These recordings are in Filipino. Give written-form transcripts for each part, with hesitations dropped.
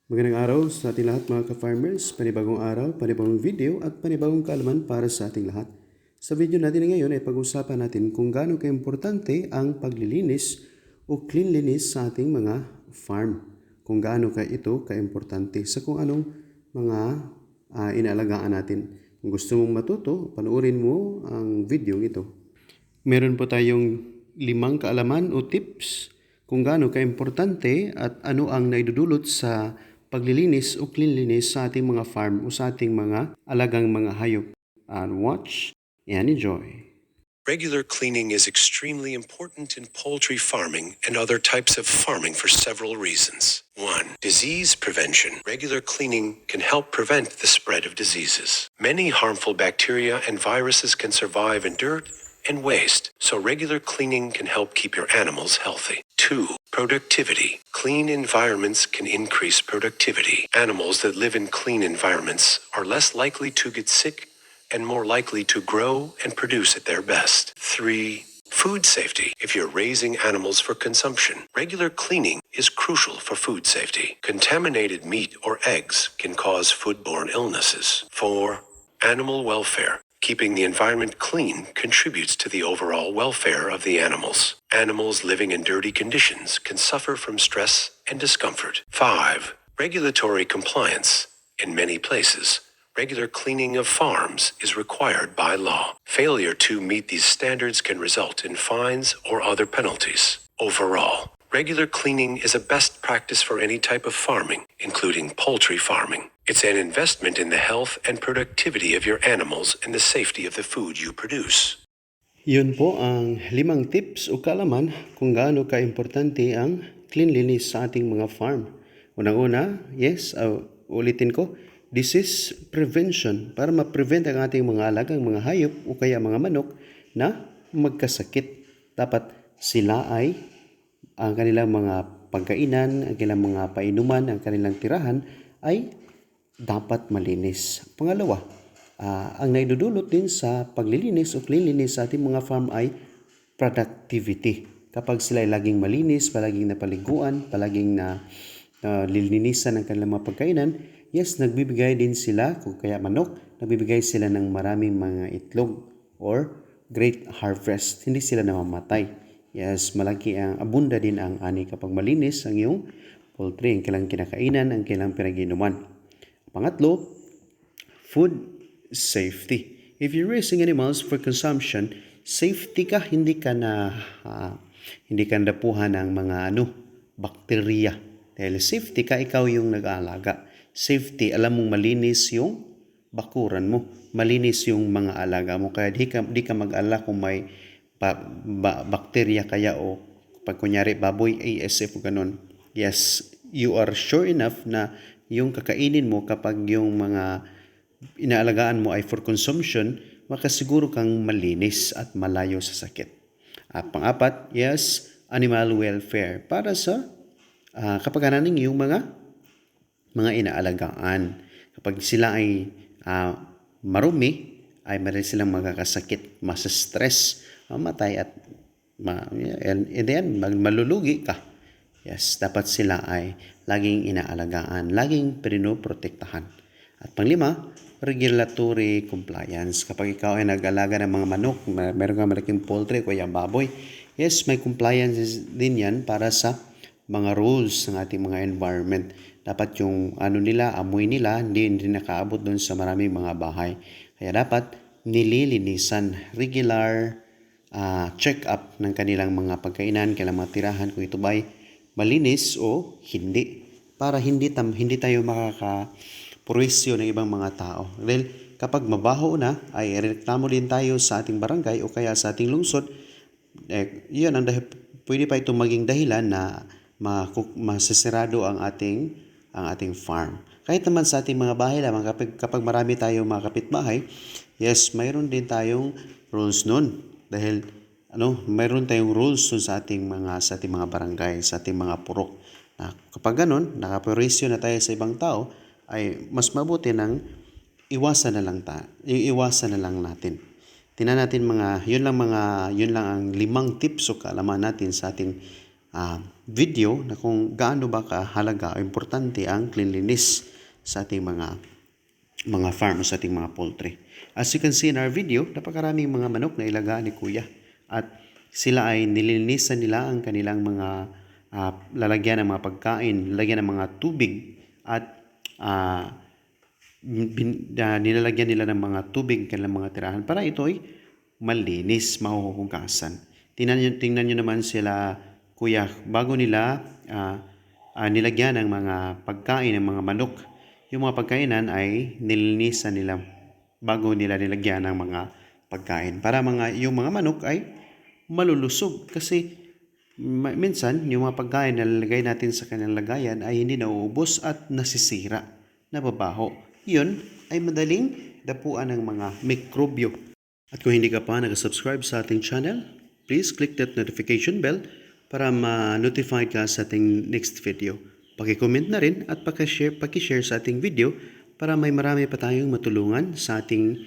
Magandang araw sa ating lahat mga ka-farmers, panibagong araw, panibagong video at panibagong kaalaman para sa ating lahat. Sa video natin ngayon ay pag-usapan natin kung gaano kaimportante ang paglilinis o cleanliness sa ating mga farm. Kung gaano ito kaimportante sa kung anong mga inaalagaan natin. Kung gusto mong matuto, panoorin mo ang video ito. Meron po tayong 5 kaalaman o tips kung gaano kaimportante at ano ang naidudulot sa paglilinis o cleanliness sa ating mga farm o sa ating mga alagang mga hayop. And watch and enjoy. Regular cleaning is extremely important in poultry farming and other types of farming for several reasons. 1. Disease prevention. Regular cleaning can help prevent the spread of diseases. Many harmful bacteria and viruses can survive in dirt and waste, so regular cleaning can help keep your animals healthy. 2. Productivity. Clean environments can increase productivity. Animals that live in clean environments are less likely to get sick and more likely to grow and produce at their best. 3. Food safety. If you're raising animals for consumption, regular cleaning is crucial for food safety. Contaminated meat or eggs can cause foodborne illnesses. 4. Animal welfare. Keeping the environment clean contributes to the overall welfare of the animals. Animals living in dirty conditions can suffer from stress and discomfort. 5. Regulatory compliance. In many places, regular cleaning of farms is required by law. Failure to meet these standards can result in fines or other penalties. Overall, regular cleaning is a best practice for any type of farming, including poultry farming. It's an investment in the health and productivity of your animals and the safety of the food you produce. Yun po ang 5 tips o kaalaman kung gaano kaimportante ang cleanliness sa ating mga farm. Unang-una, ulitin ko, disease prevention para ma-prevent ang ating mga alagang mga hayop o kaya mga manok na magkasakit. Dapat sila ay ang kanilang mga pagkainan, ang kanilang mga painuman, ang kanilang tirahan ay dapat malinis. Pangalawa, ang naidudulot din sa paglilinis o cleanliness sa ating mga farm ay productivity. Kapag sila ay laging malinis, palaging napaliguan, palaging lilinisan ang kanilang mga pagkainan, nagbibigay din sila, kung kaya manok, nagbibigay sila ng maraming mga itlog or great harvest. Hindi sila namamatay. Malaki ang abunda din ang ani kapag malinis ang iyong poultry, ang kailang kinakainan, ang kailang pinag-inuman. Pangatlo, food safety. If you're raising animals for consumption, safety ka, hindi ka dapuhan ng mga bakterya. Dahil safety ka, ikaw yung nag-aalaga. Safety, alam mong malinis yung bakuran mo, malinis yung mga alaga mo, kaya di ka mag-alala kung may bakterya kaya o pag kunyari baboy ASF o ganun. You are sure enough na yung kakainin mo kapag yung mga inaalagaan mo ay for consumption, makasiguro kang malinis at malayo sa sakit. At pang-apat, animal welfare para sa kapag-ananing yung mga inaalagaan. Kapag sila ay marumi, ay meron silang magkakasakit, masa-stress, mamatay at malulugi ka. Dapat sila ay laging inaalagaan, laging pinoprotektahan. At panglima, regulatory compliance. Kapag ikaw ay nag-alaga ng mga manok, meron kang malaking poultry, kaya baboy, may compliance din yan para sa mga rules ng ating mga environment. Dapat yung amoy nila, hindi nakaabot doon sa maraming mga bahay. Kaya dapat nililinisan, regular check-up ng kanilang mga pagkainan, kanilang mga tirahan, kung ito ba'y malinis o hindi. Para hindi tayo makakapurwisyo ng ibang mga tao. Dahil kapag mabaho na, ay reklamo din tayo sa ating barangay o kaya sa ating lungsod. Yun pwede pa itong maging dahilan na masasirado ang ating farm. Kahit naman sa ating mga bahay lamang, kapag marami tayong mga kapitbahay, mayroon din tayong rules nun. Dahil mayroon tayong rules dun sa ating mga barangay, sa ating mga purok. Kapag ganun, nakapurwisyo na tayo sa ibang tao, ay mas mabuti nang iwasan na lang natin. Tingnan natin yun lang ang 5 tips o kaalaman natin sa ating video na kung gaano ba kahalaga o importante ang cleanliness sa ating mga farm o sa ating mga poultry. As you can see in our video, napakaraming mga manok na ilagaan ni Kuya. At sila ay nilinisan nila ang kanilang mga lalagyan ng mga pagkain, lalagyan ng mga tubig at nilalagyan nila ng mga tubig kanilang mga tirahan para ito ay malinis, mahuhugasan. Tingnan nyo naman sila, Kuya, bago nila nilagyan ng mga pagkain ng mga manok. Yung mga pagkainan ay nilinisan nila bago nila nilagyan ng mga pagkain para yung mga manok ay malulusog. Kasi minsan yung mga pagkain na lalagay natin sa kanilang lagayan ay hindi nauubos at nasisira, nababaho. Yun ay madaling dapuan ng mga mikrobyo. At kung hindi ka pa nag-subscribe sa ating channel, please click that notification bell para ma-notify ka sa ating next video. Paki-comment na rin at paki-share sa ating video para may marami pa tayong matulungan sa ating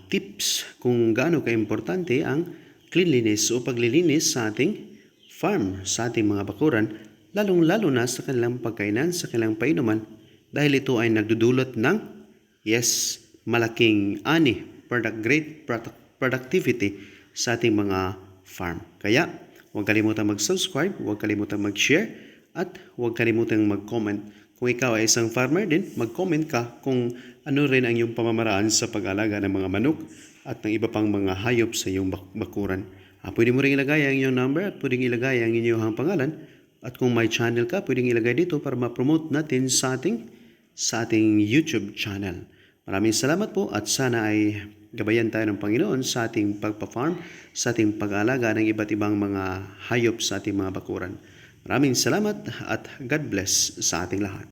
tips kung gaano ka-importante ang cleanliness o paglilinis sa ating farm, sa ating mga bakuran, lalong-lalo na sa kanilang pagkainan, sa kanilang painuman, dahil ito ay nagdudulot ng, malaking great productivity sa ating mga farm. Kaya, huwag kalimutan mag-subscribe, huwag kalimutan mag-share, at huwag kalimutan mag-comment. Kung ikaw ay isang farmer din, mag-comment ka kung ano rin ang iyong pamamaraan sa pag-alaga ng mga manok at ng iba pang mga hayop sa iyong bakuran. Pwede mo rin ilagay ang iyong number at pwedeng ilagay ang inyong pangalan. At kung may channel ka, pwedeng ilagay dito para ma-promote natin sa ating YouTube channel. Maraming salamat po at sana ay gabayan tayo ng Panginoon sa ating pagpa-farm, sa ating pag-aalaga ng iba't ibang mga hayop sa ating mga bakuran. Maraming salamat at God bless sa ating lahat.